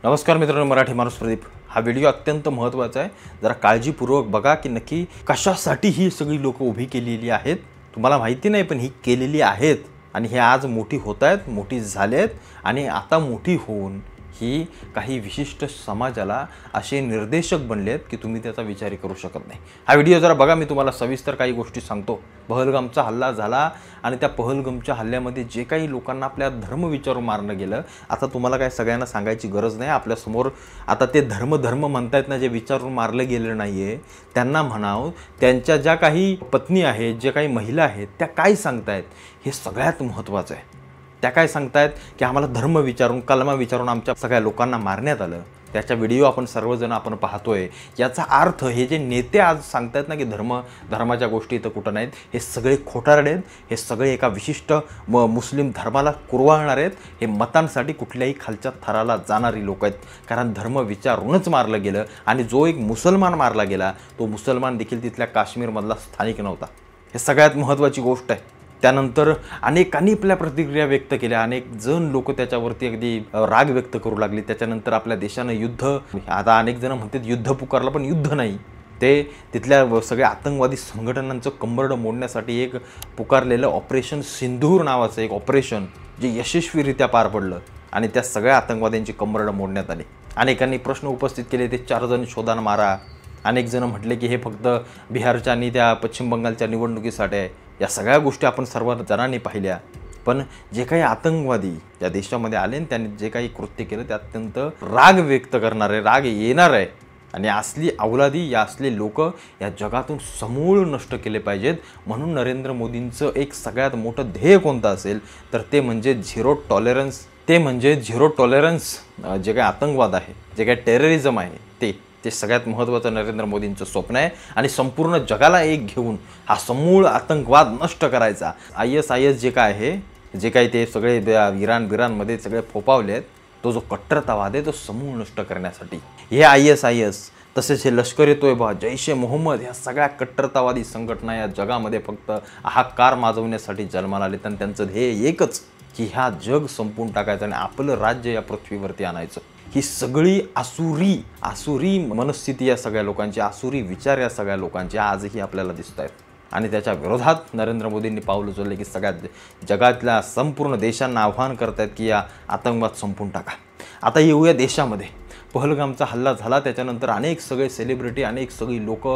नमस्कार मित्रांनो, मराठी माणूस प्रदीप। हा व्हिडिओ अत्यंत महत्त्वाचा आहे। जरा काळजीपूर्वक बघा की नक्की कशासाठी ही सगळी लोक उभी केलेली आहेत। तुम्हाला माहिती नाही पण ही केलेली आहेत आणि हे आज मोठी होत आहेत, मोठी झालेत आणि आता मोठी होऊन ही काही विशिष्ट समाजाला असे निर्देशक बनलेत की तुम्ही त्याचा विचार करू शकत नाही। हा व्हिडिओ जरा बघा, मी तुम्हाला सविस्तर काही गोष्टी सांगतो। पहलगामचा हल्ला झाला आणि त्या पहलगामच्या हल्ल्यामध्ये जे काही लोकांना आपल्या धर्म विचारून मारलं गेलं, आता तुम्हाला काय सगळ्यांना सांगायची गरज नाही। आपल्या समोर आता ते धर्म म्हणतायत ना, जे विचारून मारलं गेलं नाहीये त्यांना म्हणावं, त्यांच्या ज्या काही पत्नी आहेत, जे काही महिला आहेत त्या काय सांगतायत हे सगळ्यात महत्त्वाचं आहे। त्या काय सांगतायत की आम्हाला धर्म विचारून, कलमा विचारून आमच्या सगळ्या लोकांना मारण्यात आलं। त्याचा व्हिडिओ आपण सर्वजण पाहतोय। याचा अर्थ हे जे नेते आज सांगतायत ना की धर्माच्या गोष्टी इथं कुठं नाहीत, हे सगळे खोटारडे आहेत। हे सगळे एका विशिष्ट मुस्लिम धर्माला कुरवाळणार आहेत। हे मतांसाठी कुठल्याही खालच्या थराला जाणारी लोक आहेत, कारण धर्म विचारूनच मारलं गेलं। आणि जो एक मुसलमान मारला गेला तो मुसलमान देखील तिथल्या काश्मीरमधला स्थानिक नव्हता। हे सगळ्यात महत्त्वाची गोष्ट आहे। त्यानंतर अनेकांनी आपल्या प्रतिक्रिया व्यक्त केल्या, अनेक जण लोक त्याच्यावरती अगदी राग व्यक्त करू लागले। त्याच्यानंतर आपल्या देशानं युद्ध, आता अनेक जण म्हणतात युद्ध पुकारलं, पण युद्ध नाही, ते तिथल्या सगळ्या आतंकवादी संघटनांचं कंबरड मोडण्यासाठी एक पुकारलेलं ऑपरेशन सिंदूर नावाचं एक ऑपरेशन जे यशस्वीरित्या पार पडलं आणि त्या सगळ्या आतंकवाद्यांची कंबरड मोडण्यात आली। अनेकांनी प्रश्न उपस्थित केले, ते 4 जण शोधान मारा। अनेक जण म्हटले की हे फक्त बिहारच्या आणि त्या पश्चिम बंगालच्या निवडणुकीसाठी आहे। या सगळ्या गोष्टी आपण सर्व जणांनी पाहिल्या, पण जे काही आतंकवादी या देशामध्ये आले आणि त्यांनी जे काही कृत्य केलं ते अत्यंत राग व्यक्त करणारे, राग येणार आहे। आणि असली अवलादी, या असले लोक या जगातून समूळ नष्ट केले पाहिजेत। म्हणून नरेंद्र मोदींचं एक सगळ्यात मोठं ध्येय कोणतं असेल तर ते म्हणजे झिरो टॉलरन्स। ते म्हणजे झिरो टॉलरन्स। जे काही आतंकवाद आहे, जे काही टेररिझम आहे, ते सगळ्यात महत्त्वाचं नरेंद्र मोदींचं स्वप्न आहे। आणि संपूर्ण जगाला एक घेऊन हा समूळ आतंकवाद नष्ट करायचा। IS जे काय आहे, जे काही ते सगळे इराणमध्ये सगळे फोपावले आहेत, तो जो कट्टरतावाद आहे तो समूळ नष्ट करण्यासाठी हे IS तसेच हे लष्कर-ए-तोयबा, जैश-ए-मोहम्मद ह्या सगळ्या कट्टरतावादी संघटना या जगामध्ये फक्त हाहाकार माजवण्यासाठी जन्माला आले। आणि त्यांचं ध्येय एकच की ह्या जग संपून टाकायचं आणि आपलं राज्य या पृथ्वीवरती आणायचं। ही सगळी आसुरी मनस्थिती या सगळ्या लोकांची, आसुरी विचार या सगळ्या लोकांचे आजही आपल्याला दिसत आहेत। आणि त्याच्या विरोधात नरेंद्र मोदींनी पाऊल उचलले की सगळ्या जगातल्या संपूर्ण देशांना आव्हान करतायत की या आतंकवाद संपून टाका। आता येऊया देशामध्ये। पहलगामचा हल्ला झाला, त्याच्यानंतर अनेक सगळे सेलिब्रिटी, अनेक सगळी लोक,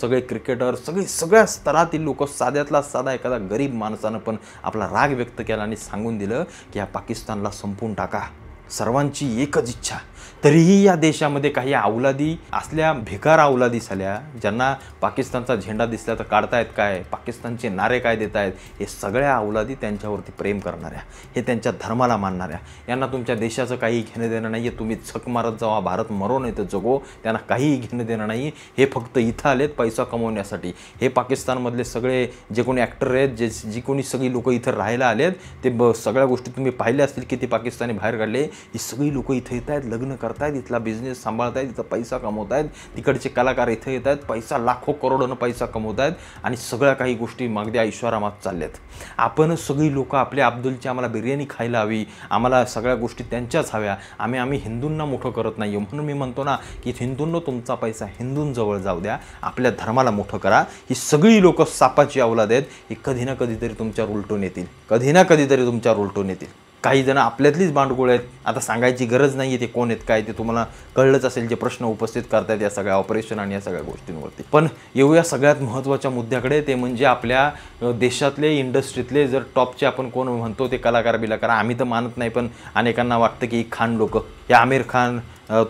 सगळे क्रिकेटर, सगळ्या स्तरातील लोक, साध्यातला साधा एखादा गरीब माणसानं पण आपला राग व्यक्त केला आणि सांगून दिलं की या पाकिस्तानला संपून टाका। सर्वांची एकच इच्छा। तरीही या देशामध्ये काही अवलादी असल्या, भिकार अवलादी झाल्या, ज्यांना पाकिस्तानचा झेंडा दिसला तर काढतायत काय, पाकिस्तानचे नारे काय देत आहेत, हे सगळ्या अवलादी त्यांच्यावरती प्रेम करणाऱ्या, हे त्यांच्या धर्माला मानणाऱ्या, यांना तुमच्या देशाचं काही घेणं देणं नाही आहे। तुम्ही झक मारत जावा, भारत मरो नाही तर जगो, त्यांना काहीही घेणं देणं नाही। हे फक्त इथं आलेत पैसा कमवण्यासाठी। हे पाकिस्तानमधले सगळे जे कोणी ॲक्टर आहेत, जी कोणी सगळी लोक इथं राहायला आलेत, ते सगळ्या गोष्टी तुम्ही पाहिल्या असतील की ते पाकिस्तानी बाहेर काढले। ही सगळी लोक इथं येत आहेत, लग्न करतायत, इथला बिझनेस सांभाळतायत, इथं पैसा कमवतायत, तिकडचे कलाकार इथं येत आहेत, पैसा लाखो करोडोनं पैसा कमवतायत आणि सगळ्या काही गोष्टी मागदी ऐश्वर्यामात चालल्यात। आपण सगळी लोक आपल्या अब्दुलची आम्हाला बिर्याणी खायला हवी, आम्हाला सगळ्या गोष्टी त्यांच्याच हव्या, आम्ही हिंदूंना मोठं करत नाही। म्हणून मी म्हणतो ना की हिंदूंनो, तुमचा पैसा हिंदूंजवळ जाऊ द्या, आपल्या धर्माला मोठं करा। ही सगळी लोक सापाची अवलाद आहेत। ही कधी ना कधीतरी तुमच्यावर उलटून येतील, कधी ना कधीतरी तुमच्यावर उलटून येतील। काही जण आपल्यातलीच बांडगुळ आहेत, आता सांगायची गरज नाही आहे ते कोण आहेत काय, ते तुम्हाला कळलंच असेल जे प्रश्न उपस्थित करतायत या सगळ्या ऑपरेशन आणि या सगळ्या गोष्टींवरती। पण येऊया सगळ्यात महत्त्वाच्या मुद्द्याकडे, ते म्हणजे आपल्या देशातले इंडस्ट्रीतले जर टॉपचे आपण कोण म्हणतो ते कलाकार, आम्ही तर मानत नाही, पण अनेकांना वाटतं की खान लोक, हे आमिर खान,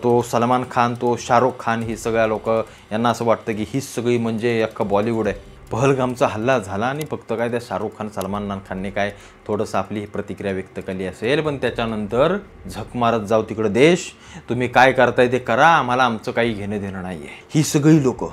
तो सलमान खान, तो शाहरुख खान, ही सगळ्या लोक, यांना असं वाटतं की ही सगळी म्हणजे अख्खं बॉलिवूड आहे। पहलगामचा हल्ला झाला आणि फक्त काय त्या शाहरुख खान, सलमान खानने काय थोडंसं आपली प्रतिक्रिया व्यक्त केली असेल, पण त्याच्यानंतर झक मारत जाऊ तिकडं देश, तुम्ही काय करताय ते करा, आम्हाला आमचं काही घेणं देणं नाही आहे। ही सगळी लोक,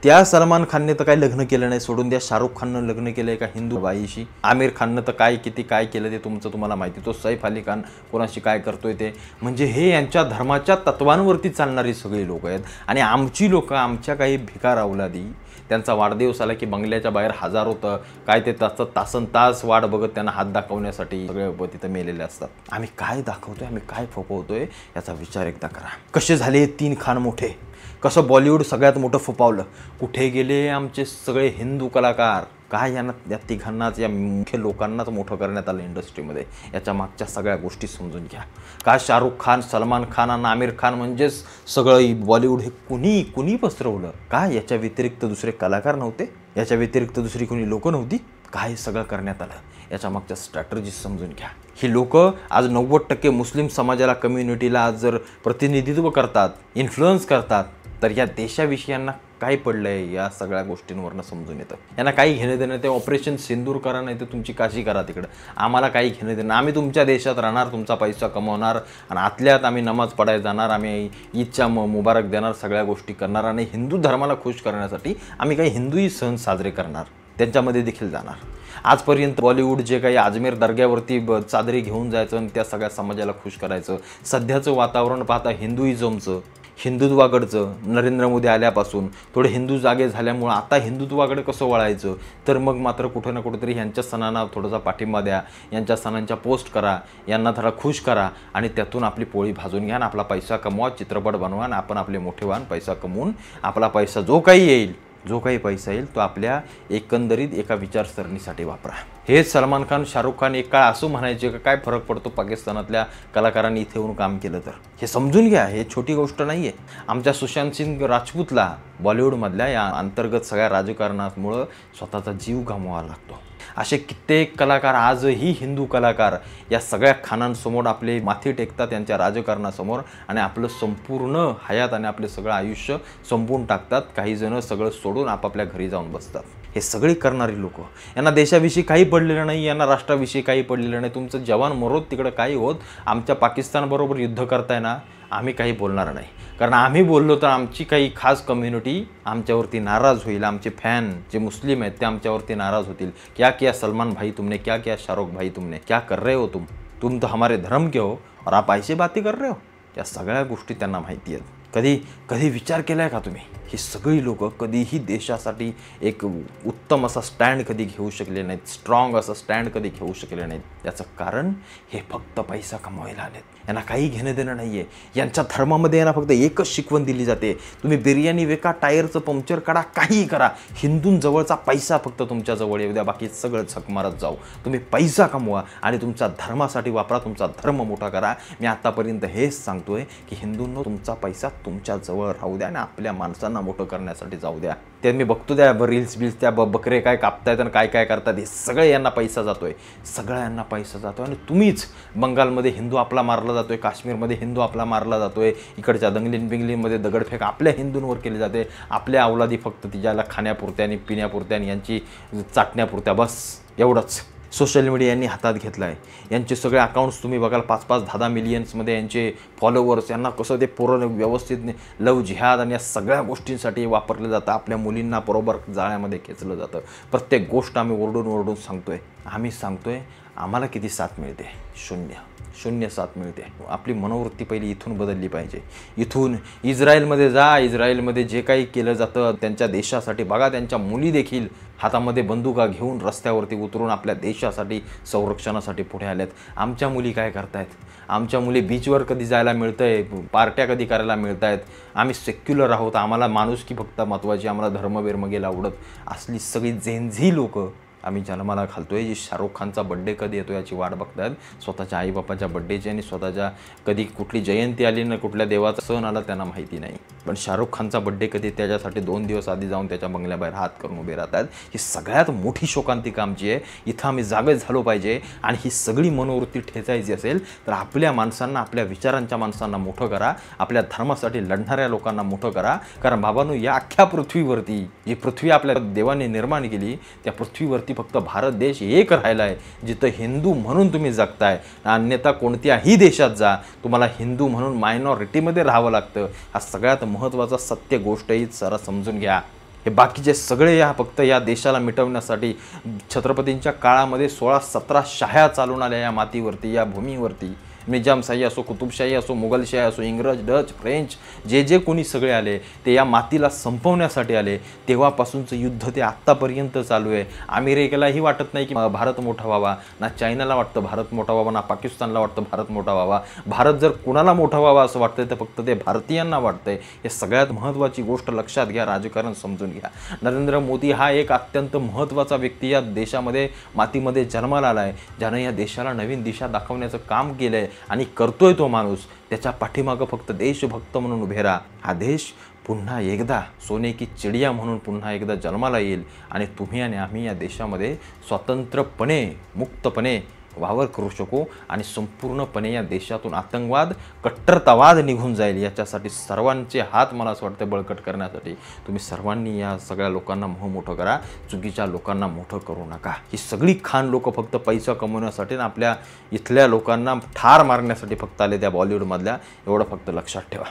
त्या सलमान खानने तर काही लग्न केलं नाही, सोडून द्या शाहरुख खाननं लग्न केलं आहे का हिंदू बाईशी, आमिर खाननं तर किती काय केलं ते तुम्हाला माहिती, तो सैफ अली खान कोणाशी काय करतोय ते, म्हणजे हे यांच्या धर्माच्या तत्वांवरती चालणारी सगळी लोक आहेत। आणि आमची लोक, आमच्या काही भिकार अवलादी त्यांचा वाढदिवस आला की बंगल्याच्या बाहेर हजारो काय ते तासन-तास वाट बघत त्यांना हात दाखवण्यासाठी सगळे तिथं मेलेले असतात. आम्ही काय दाखवतोय, आम्ही काय फोपवतोय याचा विचार एकदा करा. कसे झाले 3 खान मोठे, कसं बॉलिवूड सगळ्यात मोठं फोपावलं, कुठे गेले आमचे सगळे हिंदू कलाकार, काय यांना या तिघांनाच, या मुख्य लोकांनाच मोठं करण्यात आलं इंडस्ट्रीमध्ये. याच्या मागच्या सगळ्या गोष्टी समजून घ्या. का शाहरुख खान, सलमान खान आणि आमिर खान म्हणजेच सगळं बॉलिवूड हे कुणी पसरवलं? काय याच्या व्यतिरिक्त दुसरे कलाकार नव्हते? याच्या व्यतिरिक्त दुसरी कोणी लोकं नव्हती? काय सगळं करण्यात आलं? याच्या मागच्या स्ट्रॅटर्जी समजून घ्या. ही लोकं आज 90% मुस्लिम समाजाला, कम्युनिटीला आज जर प्रतिनिधित्व करतात, इन्फ्लुअन्स करतात, तर या देशाविषयी यांना काय पडलंय या सगळ्या गोष्टींवरनं समजून येतं. यांना काही घेणं देणं ते ऑपरेशन सिंदूर करा, नाही तर तुमची काशी करा तिकडं. आम्हाला काही घेणं देणं. आम्ही तुमच्या देशात राहणार, तुमचा पैसा कमवणार आणि आतल्यात आम्ही नमाज पडायला जाणार, आम्ही ईदच्या मुबारक देणार, सगळ्या गोष्टी करणार आणि हिंदू धर्माला खुश करण्यासाठी आम्ही काही हिंदूही सण साजरे करणार, त्यांच्यामध्ये देखील जाणार. आजपर्यंत बॉलिवूड जे काही अजमेर दर्ग्यावरती चादरी घेऊन जायचं आणि त्या सगळ्या समाजाला खुश करायचं. सध्याचं वातावरण पाहता हिंदुइझमचं, हिंदुत्वाकडचं नरेंद्र मोदी आल्यापासून थोडे हिंदू जागे झाल्यामुळं आता हिंदुत्वाकडे कसं वळायचं, तर मग मात्र कुठं ना कुठेतरी यांच्या सणांना थोडासा पाठिंबा द्या, यांच्या सणांच्या पोस्ट करा, यांना थोडा खुश करा आणि त्यातून आपली पोळी भाजून घ्या आणि आपला पैसा कमवा, चित्रपट बनवा आणि आपण आपले मोठे व्हान. पैसा कमवून आपला पैसा जो काही पैसा येईल तो आपल्या एकंदरीत एका विचारसरणीसाठी वापरा. हेच सलमान खान, शाहरुख खान एक काळ असं म्हणायचे का काय फरक पडतो पाकिस्तानातल्या कलाकारांनी इथे येऊन काम केलं तर. हे समजून घ्या, हे छोटी गोष्ट नाही आहे. आमच्या सुशांत सिंग राजपूतला बॉलिवूडमधल्या या अंतर्गत सगळ्या राजकारणामुळं स्वतःचा जीव गमवावा लागतो. असे कित्येक कलाकार आजही हिंदू कलाकार या सगळ्या खानांसमोर आपले माथी टेकतात, त्यांच्या राजकारणासमोर, आणि आपलं संपूर्ण हयात आणि आपले सगळं आयुष्य संपवून टाकतात. काही जण सगळं सोडून आपापल्या घरी जाऊन बसतात. हे सगळी करणारी लोक, यांना देशाविषयी काही पडलेलं नाही, यांना राष्ट्राविषयी काही पडलेलं नाही. तुमचं जवान मरोत तिकडं काही होत, आमच्या पाकिस्तानबरोबर युद्ध करताय ना, आम्ही काही बोलणार नाही. कारण आम्ही बोललो तर आमची काही खास कम्युनिटी आमच्यावरती नाराज़ होईल. आमचे फॅन जे मुस्लिम आहेत ते आमच्यावरती नाराज़ होतील. क्या किया सलमान भाई तुमने, क्या किया शाहरुख भाई तुमने, क्या कर रहे हो तुम तो हमारे धर्म के हो और आप ऐसे बातें कर रहे हो. या सगळ्या गोष्टी त्यांना माहिती आहेत. कधी विचार केला आहे का तुम्ही? ही सगळी लोक कधीही देशासाठी एक उत्तम असा स्टँड कधी घेऊ शकले नाहीत, स्ट्रॉंग असा स्टँड कधी घेऊ शकले नाहीत. याचं कारण हे फक्त पैसा कमवायला आलेत. यांना काही घेणं देणं नाही आहे. यांच्या धर्मामध्ये यांना फक्त एकच शिकवण दिली जाते, तुम्ही बिर्याणी विका, टायरचं पंक्चर काढा, काहीही करा, हिंदूंजवळचा पैसा फक्त तुमच्याजवळ येऊ द्या, बाकी सगळं झक मारत जाऊ. तुम्ही पैसा कमवा आणि तुमच्या धर्मासाठी वापरा, तुमचा धर्म मोठा करा. मी आतापर्यंत हेच सांगतोय की हिंदूंनो तुमचा पैसा तुमच्याजवळ राहू द्या आणि आपल्या माणसांना मोठं करण्यासाठी जाऊ द्या. ते मी बघतो त्या रील्स त्या बकरे काय कापतायत आणि काय करतात, हे सगळं यांना पैसा जातोय, सगळ्यांना पैसा जातोय. आणि तुम्हीच बंगालमध्ये हिंदू आपला मारला जातोय, काश्मीरमध्ये हिंदू आपला मारला जातोय, इकडच्या बिंगलीमध्ये दगडफेक आपल्या हिंदूंवर केली जाते. आपल्या अवलादी फक्त तिच्याला खाण्यापुरत्या आणि पिण्यापुरत्या आणि यांची चाटण्यापुरत्या, बस एवढंच. सोशल मीडिया यांनी हातात घेतला आहे. यांचे सगळे अकाउंट्स तुम्ही बघाल 5-5, 10-10 मिलियन्समध्ये यांचे फॉलोवर्स. यांना कसं ते पूर्ण व्यवस्थित लव जिहाद आणि या सगळ्या गोष्टींसाठी वापरलं जातं. आपल्या मुलींना बरोबर जाळ्यामध्ये खेचलं जातं. प्रत्येक गोष्ट आम्ही ओरडून सांगतोय. आम्ही सांगतोय आम्हाला किती साथ मिळते? शून्य साथ मिळते. आपली मनोवृत्ती पहिली इथून बदलली पाहिजे. इथून इस्रायलमध्ये जा, इस्रायलमध्ये जे काही केलं जातं त्यांच्या देशासाठी बघा. त्यांच्या मुली देखील हातामध्ये बंदुका घेऊन रस्त्यावरती उतरून आपल्या देशासाठी संरक्षणासाठी पुढे आल्यात. आमच्या मुली काय करतायत? आमच्या मुली बीचवर कधी जायला मिळतंय, पार्ट्या कधी करायला मिळत आहेत. आम्ही सेक्युलर आहोत, आम्हाला माणुसकी फक्त महत्त्वाची, आम्हाला धर्म गेला आवडत. असली सगळी जेनझी लोकं आम्ही जन्माला घालतोय, जी शाहरुख खानचा बड्डे कधी येतो याची वाट बघतायत. स्वतःच्या आईबापाच्या बड्डेची आणि स्वतःच्या कधी कुठली जयंती आली ना कुठल्या देवाचा सण आला त्यांना माहिती नाही. पण शाहरुख खानचा बड्डे कधी त्याच्यासाठी 2 दिवस आधी जाऊन त्याच्या बंगल्याबाहेर हात करून उभे राहतात. ही सगळ्यात मोठी शोकांतिका आमची आहे. इथं आम्ही जागे झालो पाहिजे. आणि ही सगळी मनोवृत्ती ठेचायची असेल तर आपल्या माणसांना, आपल्या विचारांच्या माणसांना मोठं करा, आपल्या धर्मासाठी लढणाऱ्या लोकांना मोठं करा. कारण बाबांनो, या अख्ख्या पृथ्वीवरती जी पृथ्वी आपल्या देवाने निर्माण केली त्या पृथ्वीवरती फक्त भारत देश एक राहिला आहे जिथं हिंदू म्हणून तुम्ही जगताय. अन्यथा कोणत्याही देशात जा, तुम्हाला हिंदू म्हणून मायनॉरिटीमध्ये राहावं लागतं. हा सगळ्यात महत्त्वाचा सत्य गोष्टही जरा समजून घ्या. हे बाकीचे सगळे या फक्त या देशाला मिटवण्यासाठी छत्रपतींच्या काळामध्ये 16-17 शाह्या चालून आल्या या मातीवरती, या भूमीवरती. निजामशाही असो, कुतुबशाही असो, मुघलशाही असो, इंग्रज, डच, फ्रेंच, जे कोणी सगळे आले ते या मातीला संपवण्यासाठी आले. तेव्हापासूनचं युद्ध ते आत्तापर्यंत चालू आहे. अमेरिकेलाही वाटत नाही की भारत मोठा व्हावा, ना चायनाला वाटतं भारत मोठा व्हावा, ना पाकिस्तानला वाटतं भारत मोठा व्हावा. भारत जर कुणाला मोठा व्हावा असं वाटतंय तर फक्त ते भारतीयांना वाटतंय. हे सगळ्यात महत्त्वाची गोष्ट लक्षात घ्या, राजकारण समजून घ्या. नरेंद्र मोदी हा एक अत्यंत महत्त्वाचा व्यक्ती या देशामध्ये मातीमध्ये जन्माला आला आहे, ज्यानं या देशाला नवीन दिशा दाखवण्याचं काम केलं आहे आणि करतोय तो माणूस. त्याच्या पाठीमागं फक्त देशभक्त म्हणून उभे राहा. हा देश पुन्हा एकदा सोने की चिडिया म्हणून पुन्हा एकदा जन्माला येईल आणि तुम्ही आणि आम्ही या देशामध्ये स्वतंत्रपणे, मुक्तपणे वावर करू शकू आणि संपूर्णपणे या देशातून आतंकवाद, कट्टरतावाद निघून जाईल. याच्यासाठी सर्वांचे हात मला असं वाटतं बळकट करण्यासाठी तुम्ही सर्वांनी या सगळ्या लोकांना मोठं करा. चुकीच्या लोकांना मोठं करू नका. ही सगळी खान लोक फक्त पैसा कमवण्यासाठी आणि आपल्या इथल्या लोकांना ठार मारण्यासाठी फक्त आले त्या बॉलिवूडमधल्या, एवढं फक्त लक्षात ठेवा.